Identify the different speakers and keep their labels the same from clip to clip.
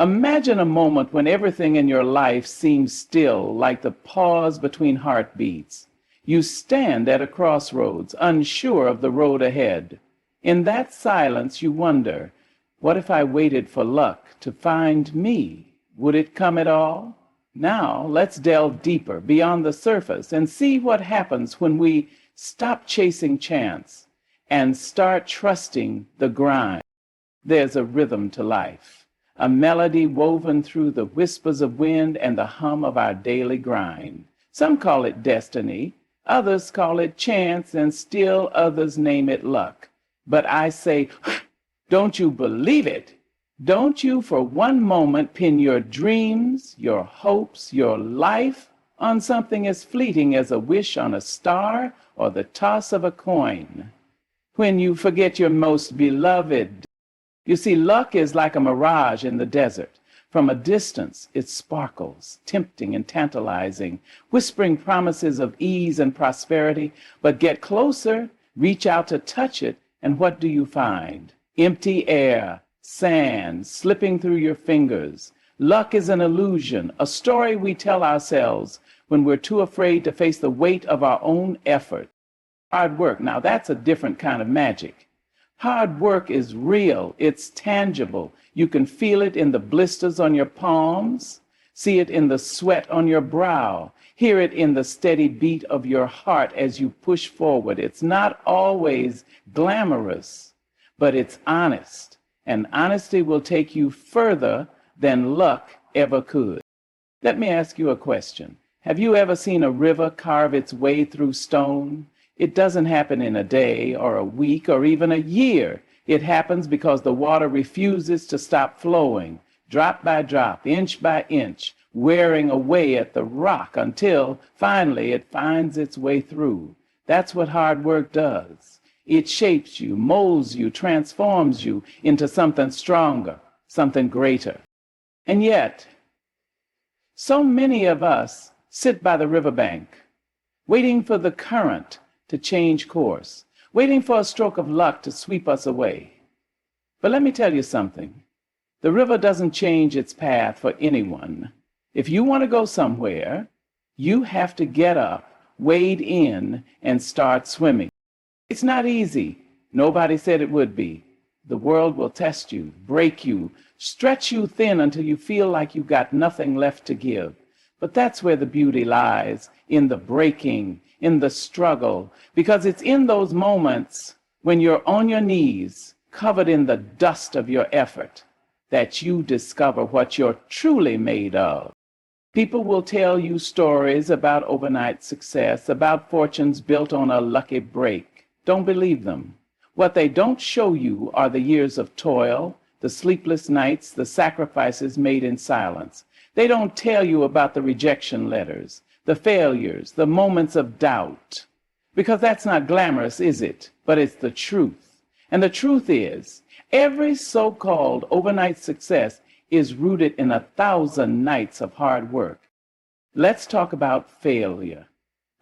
Speaker 1: Imagine a moment when everything in your life seems still, like the pause between heartbeats. You stand at a crossroads, unsure of the road ahead. In that silence, you wonder, what if I waited for luck to find me? Would it come at all? Now, let's delve deeper beyond the surface and see what happens when we stop chasing chance and start trusting the grind. There's a rhythm to life, a melody woven through the whispers of wind and the hum of our daily grind. Some call it destiny, others call it chance, and still others name it luck. But I say, don't you believe it? Don't you for one moment pin your dreams, your hopes, your life on something as fleeting as a wish on a star or the toss of a coin. When you forget your most beloved. You see, luck is like a mirage in the desert. From a distance, it sparkles, tempting and tantalizing, whispering promises of ease and prosperity. But get closer, reach out to touch it, and what do you find? Empty air, sand slipping through your fingers. Luck is an illusion, a story we tell ourselves when we're too afraid to face the weight of our own effort. Hard work, now that's a different kind of magic. Hard work is real, it's tangible. You can feel it in the blisters on your palms, see it in the sweat on your brow, hear it in the steady beat of your heart as you push forward. It's not always glamorous, but it's honest, and honesty will take you further than luck ever could. Let me ask you a question. Have you ever seen a river carve its way through stone? It doesn't happen in a day or a week or even a year. It happens because the water refuses to stop flowing, drop by drop, inch by inch, wearing away at the rock until finally it finds its way through. That's what hard work does. It shapes you, molds you, transforms you into something stronger, something greater. And yet, so many of us sit by the riverbank, waiting for the current to change course, waiting for a stroke of luck to sweep us away. But let me tell you something. The river doesn't change its path for anyone. If you want to go somewhere, you have to get up, wade in, and start swimming. It's not easy. Nobody said it would be. The world will test you, break you, stretch you thin until you feel like you've got nothing left to give. But that's where the beauty lies, in the breaking, in the struggle, because it's in those moments when you're on your knees, covered in the dust of your effort, that you discover what you're truly made of. People will tell you stories about overnight success, about fortunes built on a lucky break. Don't believe them. What they don't show you are the years of toil, the sleepless nights, the sacrifices made in silence. They don't tell you about the rejection letters, the failures, the moments of doubt, because that's not glamorous, is it? But it's the truth. And the truth is, every so-called overnight success is rooted in 1,000 nights of hard work. Let's talk about failure.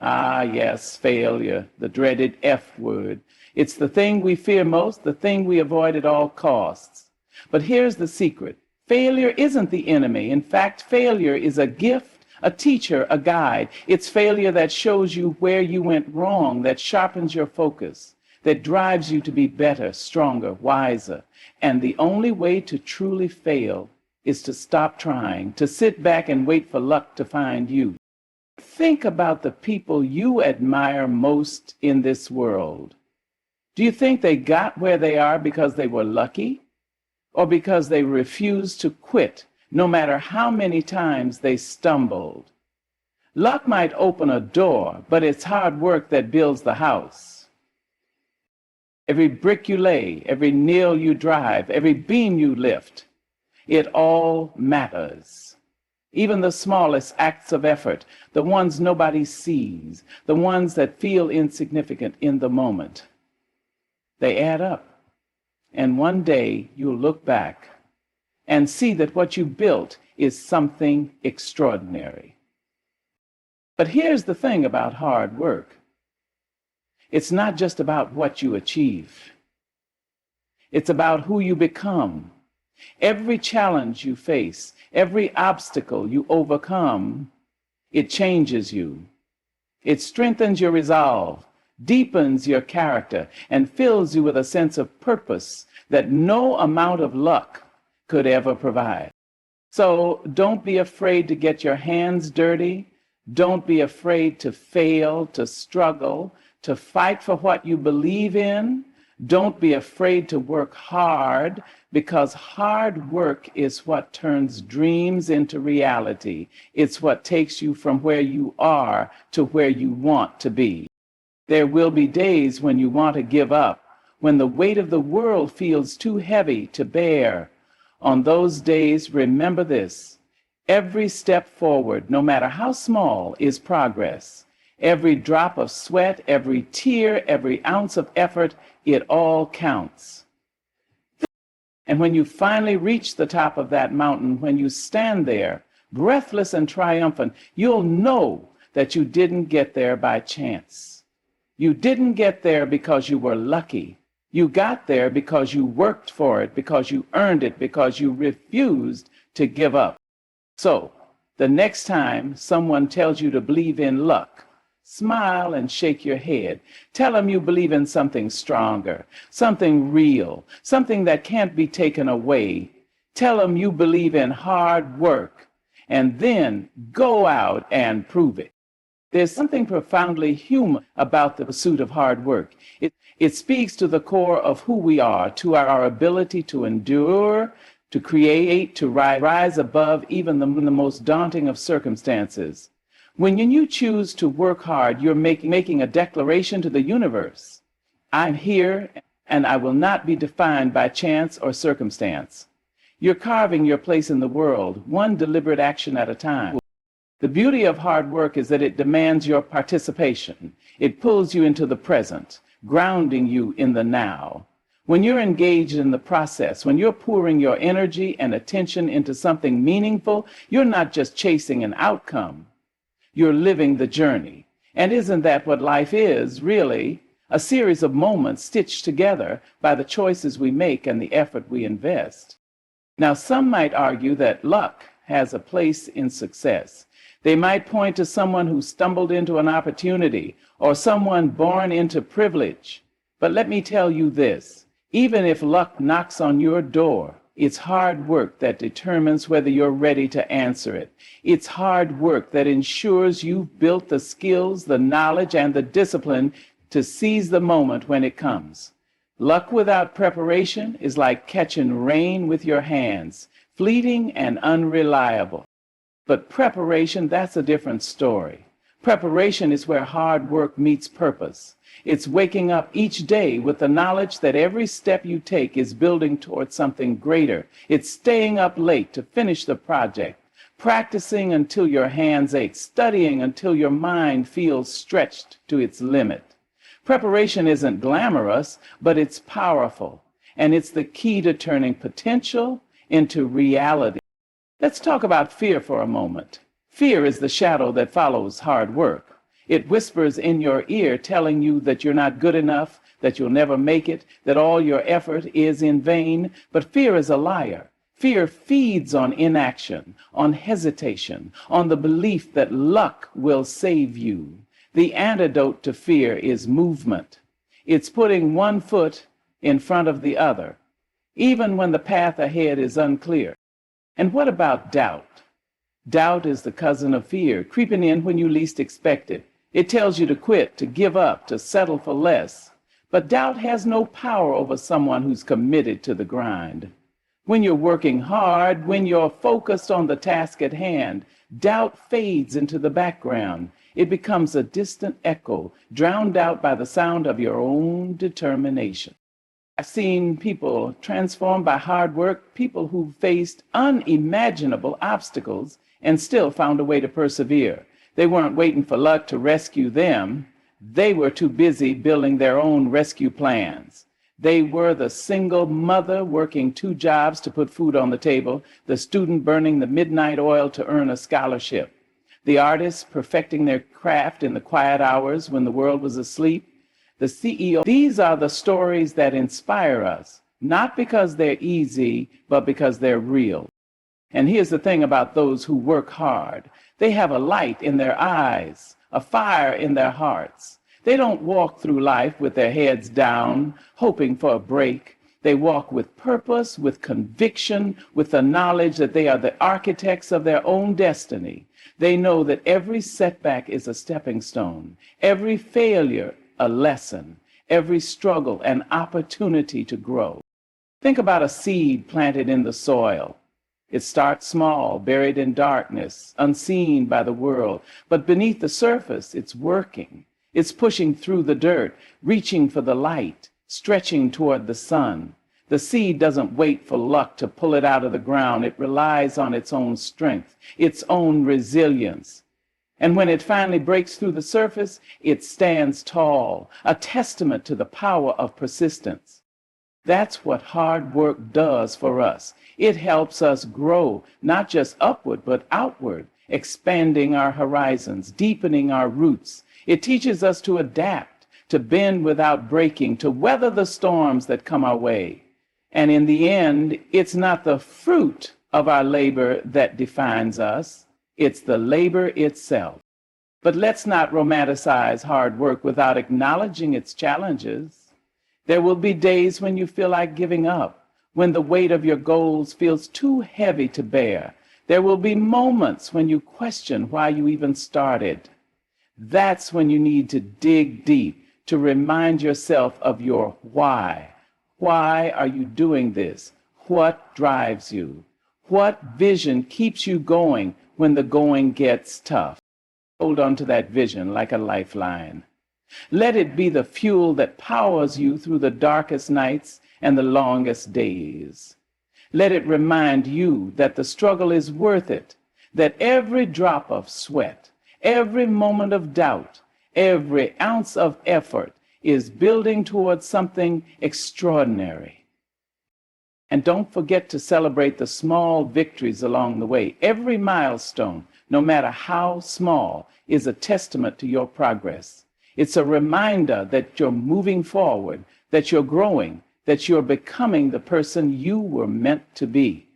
Speaker 1: Ah, yes, failure, the dreaded F word. It's the thing we fear most, the thing we avoid at all costs. But here's the secret. Failure isn't the enemy. In fact, failure is a gift, a teacher, a guide. It's failure that shows you where you went wrong, that sharpens your focus, that drives you to be better, stronger, wiser. And the only way to truly fail is to stop trying, to sit back and wait for luck to find you. Think about the people you admire most in this world. Do you think they got where they are because they were lucky? Or because they refused to quit, no matter how many times they stumbled? Luck might open a door, but it's hard work that builds the house. Every brick you lay, every nail you drive, every beam you lift, it all matters. Even the smallest acts of effort, the ones nobody sees, the ones that feel insignificant in the moment, they add up. And one day you'll look back and see that what you built is something extraordinary. But here's the thing about hard work. It's not just about what you achieve. It's about who you become. Every challenge you face, every obstacle you overcome, it changes you. It strengthens your resolve, deepens your character, and fills you with a sense of purpose that no amount of luck could ever provide. So don't be afraid to get your hands dirty. Don't be afraid to fail, to struggle, to fight for what you believe in. Don't be afraid to work hard, because hard work is what turns dreams into reality. It's what takes you from where you are to where you want to be. There will be days when you want to give up, when the weight of the world feels too heavy to bear. On those days, remember this: every step forward, no matter how small, is progress. Every drop of sweat, every tear, every ounce of effort, it all counts. And when you finally reach the top of that mountain, when you stand there, breathless and triumphant, you'll know that you didn't get there by chance. You didn't get there because you were lucky. You got there because you worked for it, because you earned it, because you refused to give up. So, the next time someone tells you to believe in luck, smile and shake your head. Tell them you believe in something stronger, something real, something that can't be taken away. Tell them you believe in hard work, and then go out and prove it. There's something profoundly human about the pursuit of hard work. It speaks to the core of who we are, to our ability to endure, to create, to rise above even the most daunting of circumstances. When you choose to work hard, you're making a declaration to the universe. I'm here, and I will not be defined by chance or circumstance. You're carving your place in the world, one deliberate action at a time. The beauty of hard work is that it demands your participation. It pulls you into the present, grounding you in the now. When you're engaged in the process, when you're pouring your energy and attention into something meaningful, you're not just chasing an outcome. You're living the journey. And isn't that what life is, really? A series of moments stitched together by the choices we make and the effort we invest. Now, some might argue that luck has a place in success. They might point to someone who stumbled into an opportunity or someone born into privilege. But let me tell you this: even if luck knocks on your door, it's hard work that determines whether you're ready to answer it. It's hard work that ensures you've built the skills, the knowledge, and the discipline to seize the moment when it comes. Luck without preparation is like catching rain with your hands, fleeting and unreliable. But preparation, that's a different story. Preparation is where hard work meets purpose. It's waking up each day with the knowledge that every step you take is building towards something greater. It's staying up late to finish the project, practicing until your hands ache, studying until your mind feels stretched to its limit. Preparation isn't glamorous, but it's powerful, and it's the key to turning potential into reality. Let's talk about fear for a moment. Fear is the shadow that follows hard work. It whispers in your ear, telling you that you're not good enough, that you'll never make it, that all your effort is in vain. But fear is a liar. Fear feeds on inaction, on hesitation, on the belief that luck will save you. The antidote to fear is movement. It's putting one foot in front of the other, even when the path ahead is unclear. And what about doubt? Doubt is the cousin of fear, creeping in when you least expect it. It tells you to quit, to give up, to settle for less. But doubt has no power over someone who's committed to the grind. When you're working hard, when you're focused on the task at hand, doubt fades into the background. It becomes a distant echo, drowned out by the sound of your own determination. I've seen people transformed by hard work, people who faced unimaginable obstacles and still found a way to persevere. They weren't waiting for luck to rescue them. They were too busy building their own rescue plans. They were the single mother working 2 jobs to put food on the table, the student burning the midnight oil to earn a scholarship, the artists perfecting their craft in the quiet hours when the world was asleep, the CEO. These are the stories that inspire us. not because they're easy, but because they're real. And here's the thing about those who work hard. They have a light in their eyes, a fire in their hearts. They don't walk through life with their heads down, hoping for a break. They walk with purpose, with conviction, with the knowledge that they are the architects of their own destiny. They know that every setback is a stepping stone, every failure a lesson, every struggle an opportunity to grow. Think about a seed planted in the soil. It starts small, buried in darkness, unseen by the world, but beneath the surface, it's working. It's pushing through the dirt, reaching for the light, stretching toward the sun. The seed doesn't wait for luck to pull it out of the ground. It relies on its own strength, its own resilience. And when it finally breaks through the surface, it stands tall, a testament to the power of persistence. That's what hard work does for us. It helps us grow, not just upward, but outward, expanding our horizons, deepening our roots. It teaches us to adapt, to bend without breaking, to weather the storms that come our way. And in the end, it's not the fruit of our labor that defines us, it's the labor itself. But let's not romanticize hard work without acknowledging its challenges. There will be days when you feel like giving up, when the weight of your goals feels too heavy to bear. There will be moments when you question why you even started. That's when you need to dig deep to remind yourself of your why. Why are you doing this? What drives you? What vision keeps you going when the going gets tough? Hold on to that vision like a lifeline. Let it be the fuel that powers you through the darkest nights and the longest days. Let it remind you that the struggle is worth it, that every drop of sweat, every moment of doubt, every ounce of effort is building towards something extraordinary. And don't forget to celebrate the small victories along the way. Every milestone, no matter how small, is a testament to your progress. It's a reminder that you're moving forward, that you're growing, that you're becoming the person you were meant to be.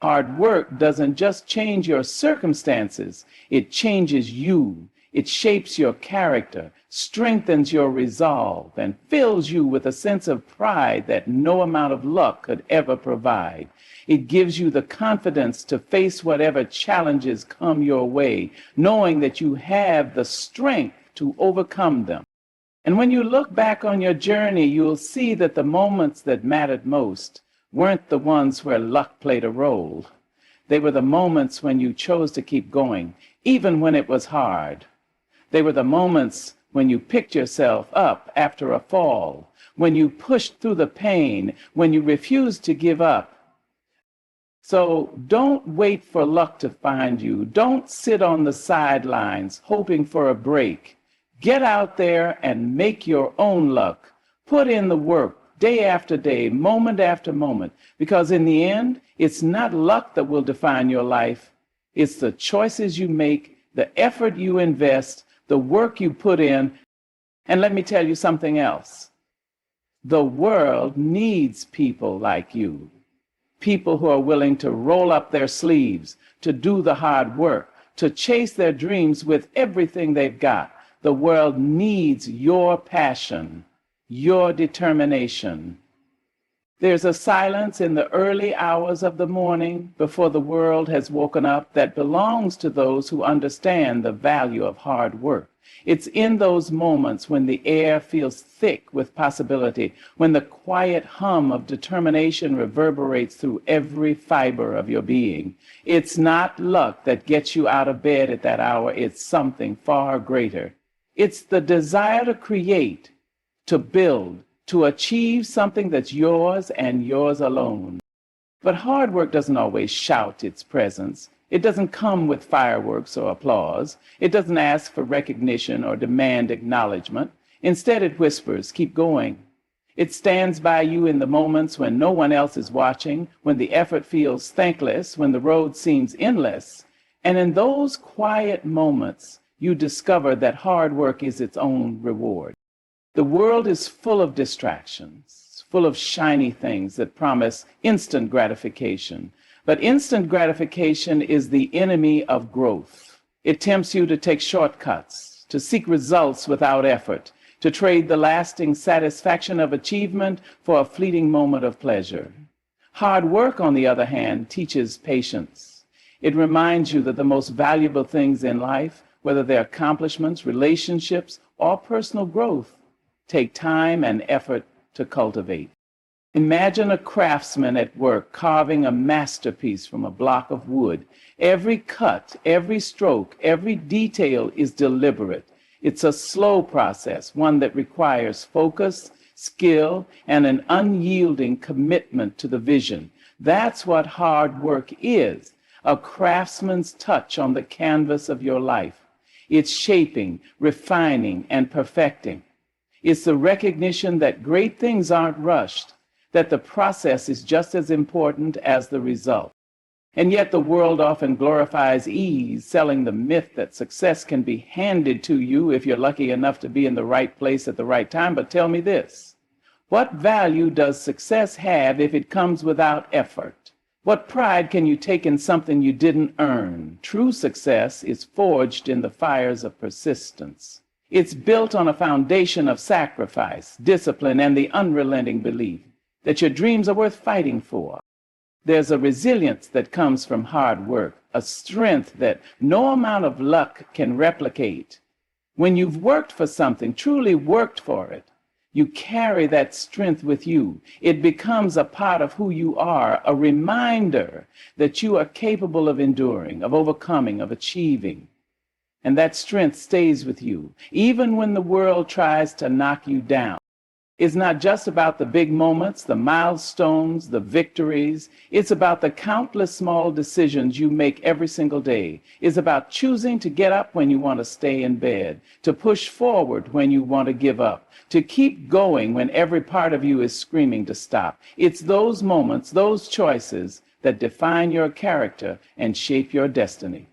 Speaker 1: Hard work doesn't just change your circumstances, it changes you. It shapes your character, strengthens your resolve, and fills you with a sense of pride that no amount of luck could ever provide. It gives you the confidence to face whatever challenges come your way, knowing that you have the strength to overcome them. And when you look back on your journey, you'll see that the moments that mattered most weren't the ones where luck played a role. They were the moments when you chose to keep going, even when it was hard. They were the moments when you picked yourself up after a fall, when you pushed through the pain, when you refused to give up. So don't wait for luck to find you. Don't sit on the sidelines hoping for a break. Get out there and make your own luck. Put in the work day after day, moment after moment, because in the end, it's not luck that will define your life. It's the choices you make, the effort you invest, the work you put in. And let me tell you something else. The world needs people like you. People who are willing to roll up their sleeves, to do the hard work, to chase their dreams with everything they've got. The world needs your passion, your determination. There's a silence in the early hours of the morning before the world has woken up that belongs to those who understand the value of hard work. It's in those moments when the air feels thick with possibility, when the quiet hum of determination reverberates through every fiber of your being. It's not luck that gets you out of bed at that hour. It's something far greater. It's the desire to create, to build, to achieve something that's yours and yours alone. But hard work doesn't always shout its presence. It doesn't come with fireworks or applause. It doesn't ask for recognition or demand acknowledgement. Instead, it whispers, keep going. It stands by you in the moments when no one else is watching, when the effort feels thankless, when the road seems endless. And in those quiet moments, you discover that hard work is its own reward. The world is full of distractions, full of shiny things that promise instant gratification. But instant gratification is the enemy of growth. It tempts you to take shortcuts, to seek results without effort, to trade the lasting satisfaction of achievement for a fleeting moment of pleasure. Hard work, on the other hand, teaches patience. It reminds you that the most valuable things in life, whether they're accomplishments, relationships, or personal growth, take time and effort to cultivate. Imagine a craftsman at work carving a masterpiece from a block of wood. Every cut, every stroke, every detail is deliberate. It's a slow process, one that requires focus, skill, and an unyielding commitment to the vision. That's what hard work is, a craftsman's touch on the canvas of your life. It's shaping, refining, and perfecting. It's the recognition that great things aren't rushed, that the process is just as important as the result. And yet the world often glorifies ease, selling the myth that success can be handed to you if you're lucky enough to be in the right place at the right time. But tell me this, what value does success have if it comes without effort? What pride can you take in something you didn't earn? True success is forged in the fires of persistence. It's built on a foundation of sacrifice, discipline, and the unrelenting belief that your dreams are worth fighting for. There's a resilience that comes from hard work, a strength that no amount of luck can replicate. When you've worked for something, truly worked for it, you carry that strength with you. It becomes a part of who you are, a reminder that you are capable of enduring, of overcoming, of achieving. And that strength stays with you, even when the world tries to knock you down. It's not just about the big moments, the milestones, the victories. It's about the countless small decisions you make every single day. It's about choosing to get up when you want to stay in bed, to push forward when you want to give up, to keep going when every part of you is screaming to stop. It's those moments, those choices that define your character and shape your destiny.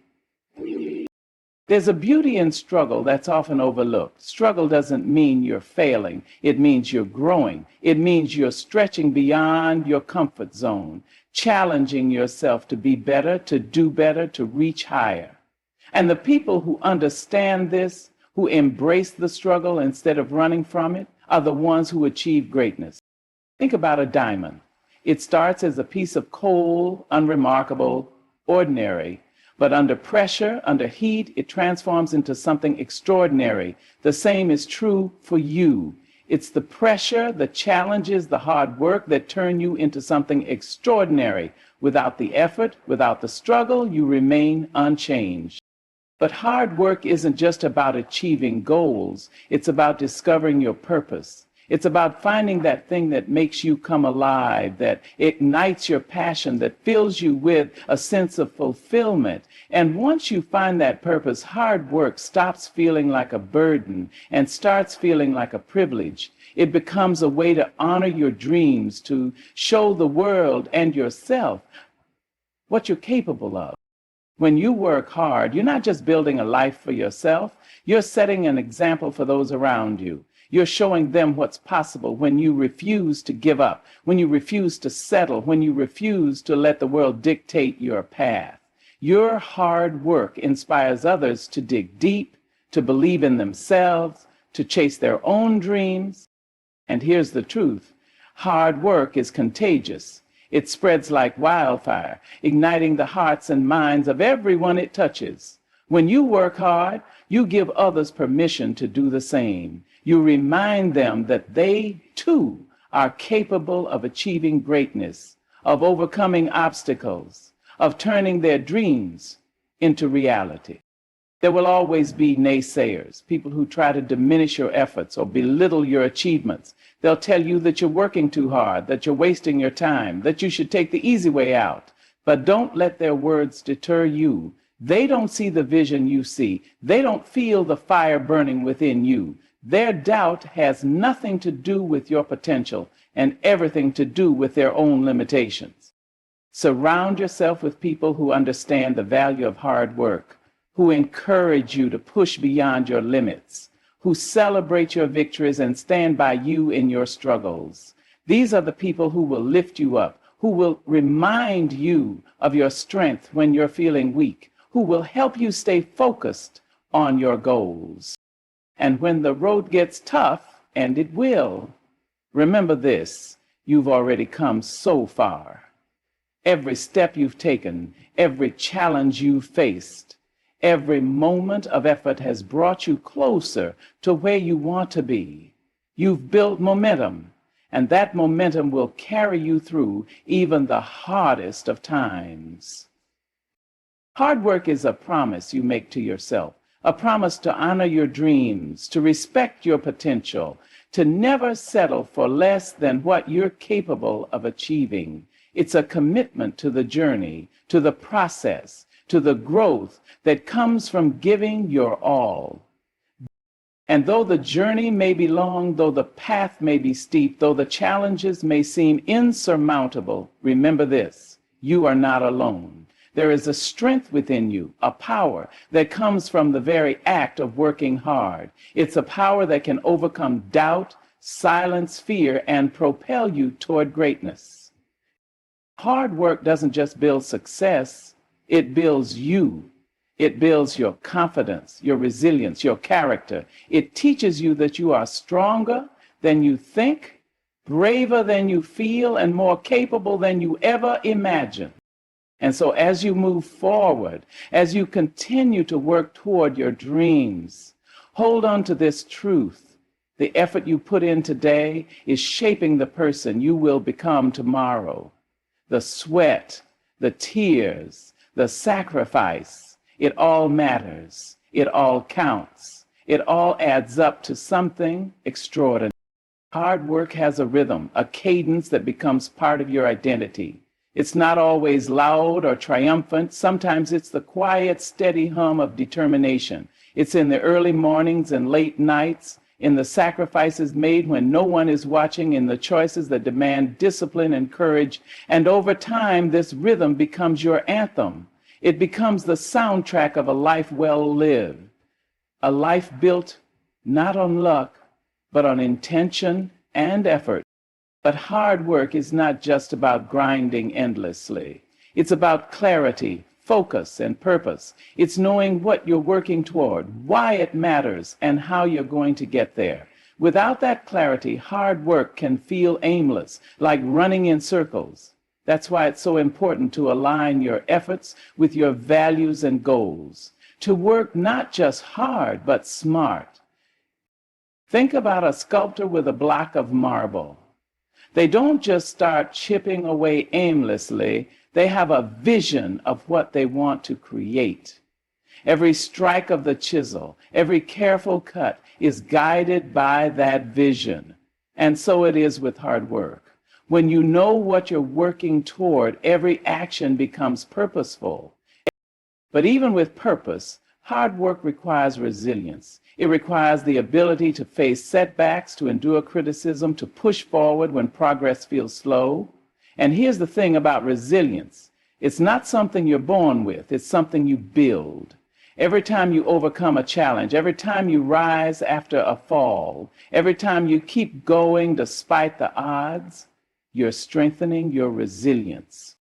Speaker 1: There's a beauty in struggle that's often overlooked. Struggle doesn't mean you're failing. It means you're growing. It means you're stretching beyond your comfort zone, challenging yourself to be better, to do better, to reach higher. And the people who understand this, who embrace the struggle instead of running from it, are the ones who achieve greatness. Think about a diamond. It starts as a piece of coal, unremarkable, ordinary. But under pressure, under heat, it transforms into something extraordinary. The same is true for you. It's the pressure, the challenges, the hard work that turn you into something extraordinary. Without the effort, without the struggle, you remain unchanged. But hard work isn't just about achieving goals. It's about discovering your purpose. It's about finding that thing that makes you come alive, that ignites your passion, that fills you with a sense of fulfillment. And once you find that purpose, hard work stops feeling like a burden and starts feeling like a privilege. It becomes a way to honor your dreams, to show the world and yourself what you're capable of. When you work hard, you're not just building a life for yourself, you're setting an example for those around you. You're showing them what's possible when you refuse to give up, when you refuse to settle, when you refuse to let the world dictate your path. Your hard work inspires others to dig deep, to believe in themselves, to chase their own dreams. And here's the truth. Hard work is contagious. It spreads like wildfire, igniting the hearts and minds of everyone it touches. When you work hard, you give others permission to do the same. You remind them that they, too, are capable of achieving greatness, of overcoming obstacles, of turning their dreams into reality. There will always be naysayers, people who try to diminish your efforts or belittle your achievements. They'll tell you that you're working too hard, that you're wasting your time, that you should take the easy way out. But don't let their words deter you. They don't see the vision you see. They don't feel the fire burning within you. Their doubt has nothing to do with your potential and everything to do with their own limitations. Surround yourself with people who understand the value of hard work, who encourage you to push beyond your limits, who celebrate your victories and stand by you in your struggles. These are the people who will lift you up, who will remind you of your strength when you're feeling weak, who will help you stay focused on your goals. And when the road gets tough, and it will, remember this: you've already come so far. Every step you've taken, every challenge you've faced, every moment of effort has brought you closer to where you want to be. You've built momentum, and that momentum will carry you through even the hardest of times. Hard work is a promise you make to yourself, a promise to honor your dreams, to respect your potential, to never settle for less than what you're capable of achieving. It's a commitment to the journey, to the process, to the growth that comes from giving your all. And though the journey may be long, though the path may be steep, though the challenges may seem insurmountable, remember this: you are not alone. There is a strength within you, a power that comes from the very act of working hard. It's a power that can overcome doubt, silence fear, and propel you toward greatness. Hard work doesn't just build success, it builds you. It builds your confidence, your resilience, your character. It teaches you that you are stronger than you think, braver than you feel, and more capable than you ever imagined. And so as you move forward, as you continue to work toward your dreams, hold on to this truth: the effort you put in today is shaping the person you will become tomorrow. The sweat, the tears, the sacrifice, it all matters. It all counts. It all adds up to something extraordinary. Hard work has a rhythm, a cadence that becomes part of your identity. It's not always loud or triumphant. Sometimes it's the quiet, steady hum of determination. It's in the early mornings and late nights, in the sacrifices made when no one is watching, in the choices that demand discipline and courage. And over time, this rhythm becomes your anthem. It becomes the soundtrack of a life well lived, a life built not on luck, but on intention and effort. But hard work is not just about grinding endlessly. It's about clarity, focus, and purpose. It's knowing what you're working toward, why it matters, and how you're going to get there. Without that clarity, hard work can feel aimless, like running in circles. That's why it's so important to align your efforts with your values and goals, to work not just hard, but smart. Think about a sculptor with a block of marble. They don't just start chipping away aimlessly. They have a vision of what they want to create. Every strike of the chisel, every careful cut is guided by that vision. And so it is with hard work. When you know what you're working toward, every action becomes purposeful. But even with purpose, hard work requires resilience. It requires the ability to face setbacks, to endure criticism, to push forward when progress feels slow. And here's the thing about resilience: it's not something you're born with, it's something you build. Every time you overcome a challenge, every time you rise after a fall, every time you keep going despite the odds, you're strengthening your resilience.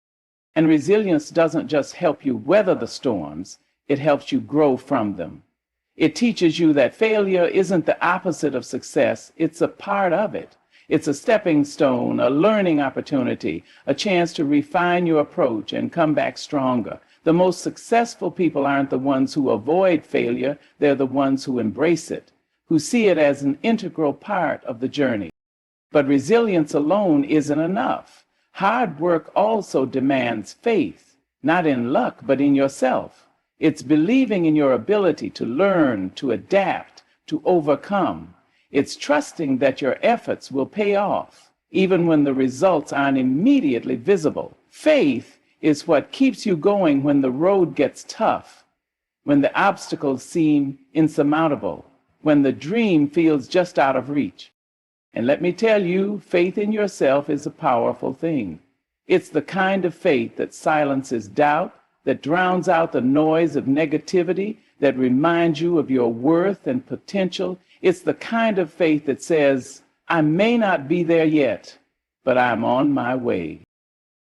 Speaker 1: And resilience doesn't just help you weather the storms, it helps you grow from them. It teaches you that failure isn't the opposite of success, it's a part of it. It's a stepping stone, a learning opportunity, a chance to refine your approach and come back stronger. The most successful people aren't the ones who avoid failure, they're the ones who embrace it, who see it as an integral part of the journey. But resilience alone isn't enough. Hard work also demands faith, not in luck, but in yourself. It's believing in your ability to learn, to adapt, to overcome. It's trusting that your efforts will pay off, even when the results aren't immediately visible. Faith is what keeps you going when the road gets tough, when the obstacles seem insurmountable, when the dream feels just out of reach. And let me tell you, faith in yourself is a powerful thing. It's the kind of faith that silences doubt, that drowns out the noise of negativity, that reminds you of your worth and potential. It's the kind of faith that says, I may not be there yet, but I'm on my way.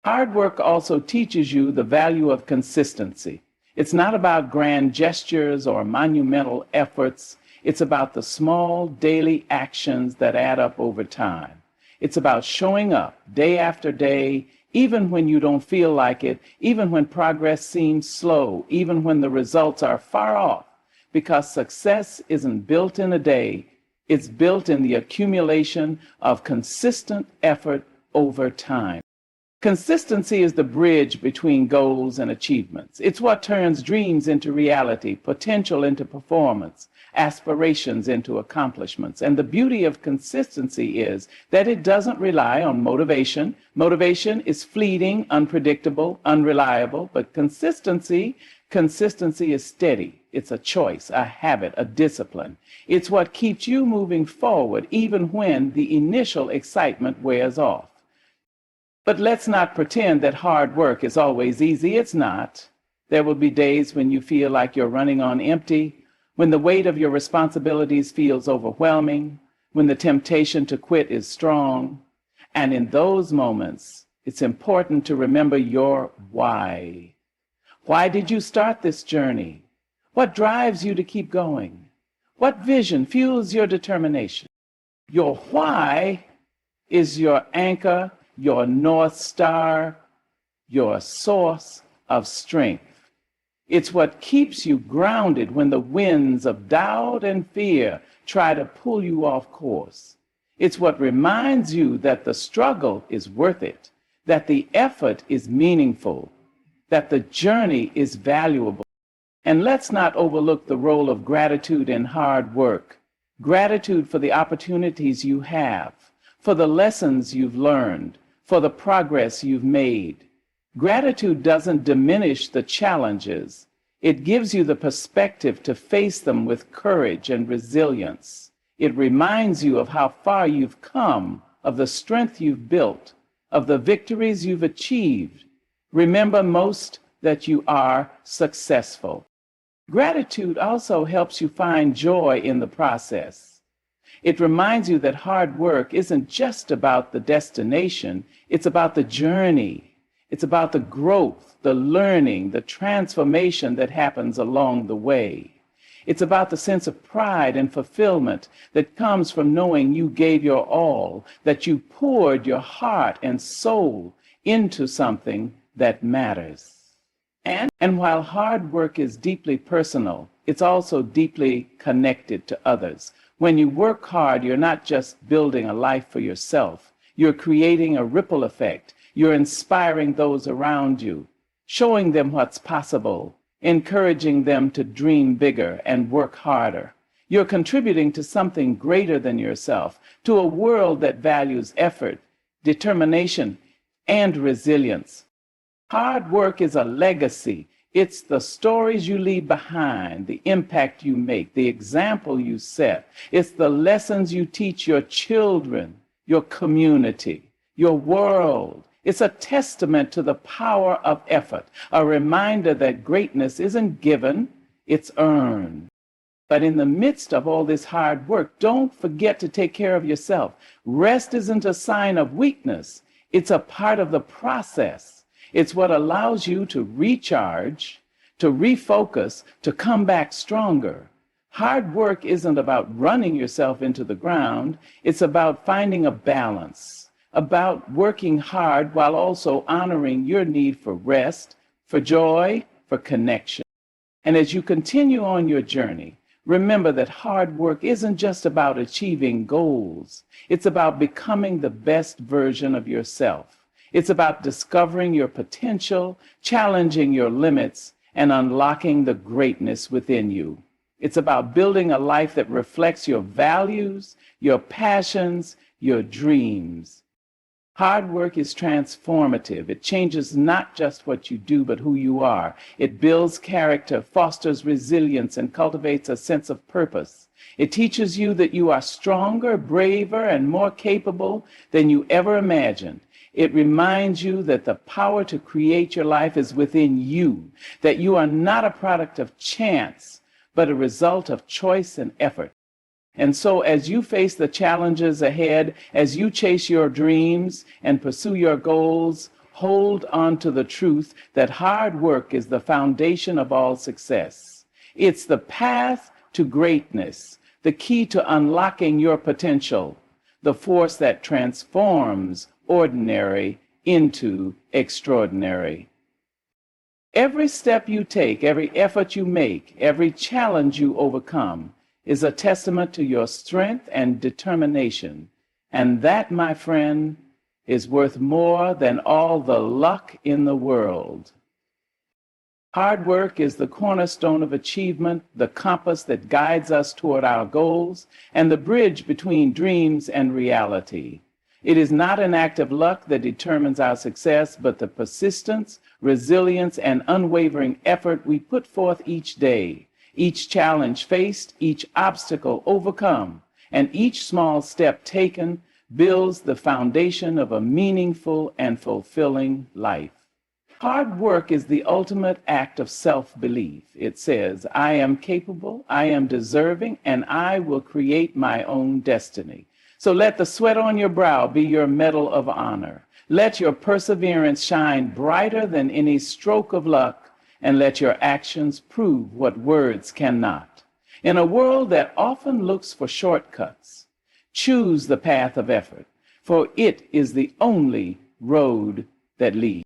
Speaker 1: Hard work also teaches you the value of consistency. It's not about grand gestures or monumental efforts. It's about the small daily actions that add up over time. It's about showing up day after day, even when you don't feel like it, even when progress seems slow, even when the results are far off, because success isn't built in a day. It's built in the accumulation of consistent effort over time. Consistency is the bridge between goals and achievements. It's what turns dreams into reality, potential into performance, aspirations into accomplishments. And the beauty of consistency is that it doesn't rely on motivation. Motivation is fleeting, unpredictable, unreliable, but consistency is steady. It's a choice, a habit, a discipline. It's what keeps you moving forward even when the initial excitement wears off. But let's not pretend that hard work is always easy. It's not. There will be days when you feel like you're running on empty, when the weight of your responsibilities feels overwhelming, when the temptation to quit is strong. And in those moments, it's important to remember your why. Why did you start this journey? What drives you to keep going? What vision fuels your determination? Your why is your anchor, your North Star, your source of strength. It's what keeps you grounded when the winds of doubt and fear try to pull you off course. It's what reminds you that the struggle is worth it, that the effort is meaningful, that the journey is valuable. And let's not overlook the role of gratitude in hard work. Gratitude for the opportunities you have, for the lessons you've learned, for the progress you've made. Gratitude doesn't diminish the challenges. It gives you the perspective to face them with courage and resilience. It reminds you of how far you've come, of the strength you've built, of the victories you've achieved. Remember most that you are successful. Gratitude also helps you find joy in the process. It reminds you that hard work isn't just about the destination, it's about the journey. It's about the growth, the learning, the transformation that happens along the way. It's about the sense of pride and fulfillment that comes from knowing you gave your all, that you poured your heart and soul into something that matters. And while hard work is deeply personal, it's also deeply connected to others. When you work hard, you're not just building a life for yourself. You're creating a ripple effect. You're inspiring those around you, showing them what's possible, encouraging them to dream bigger and work harder. You're contributing to something greater than yourself, to a world that values effort, determination, and resilience. Hard work is a legacy. It's the stories you leave behind, the impact you make, the example you set. It's the lessons you teach your children, your community, your world. It's a testament to the power of effort, a reminder that greatness isn't given, it's earned. But in the midst of all this hard work, don't forget to take care of yourself. Rest isn't a sign of weakness. It's a part of the process. It's what allows you to recharge, to refocus, to come back stronger. Hard work isn't about running yourself into the ground. It's about finding a balance, about working hard while also honoring your need for rest, for joy, for connection. And as you continue on your journey, remember that hard work isn't just about achieving goals. It's about becoming the best version of yourself. It's about discovering your potential, challenging your limits, and unlocking the greatness within you. It's about building a life that reflects your values, your passions, your dreams. Hard work is transformative. It changes not just what you do, but who you are. It builds character, fosters resilience, and cultivates a sense of purpose. It teaches you that you are stronger, braver, and more capable than you ever imagined. It reminds you that the power to create your life is within you, that you are not a product of chance, but a result of choice and effort. And so, as you face the challenges ahead, as you chase your dreams and pursue your goals, hold on to the truth that hard work is the foundation of all success. It's the path to greatness, the key to unlocking your potential, the force that transforms ordinary into extraordinary. Every step you take, every effort you make, every challenge you overcome is a testament to your strength and determination. And that, my friend, is worth more than all the luck in the world. Hard work is the cornerstone of achievement, the compass that guides us toward our goals, and the bridge between dreams and reality. It is not an act of luck that determines our success, but the persistence, resilience, and unwavering effort we put forth each day. Each challenge faced, each obstacle overcome, and each small step taken builds the foundation of a meaningful and fulfilling life. Hard work is the ultimate act of self-belief. It says, I am capable, I am deserving, and I will create my own destiny. So let the sweat on your brow be your medal of honor. Let your perseverance shine brighter than any stroke of luck, and let your actions prove what words cannot. In a world that often looks for shortcuts, choose the path of effort, for it is the only road that leads.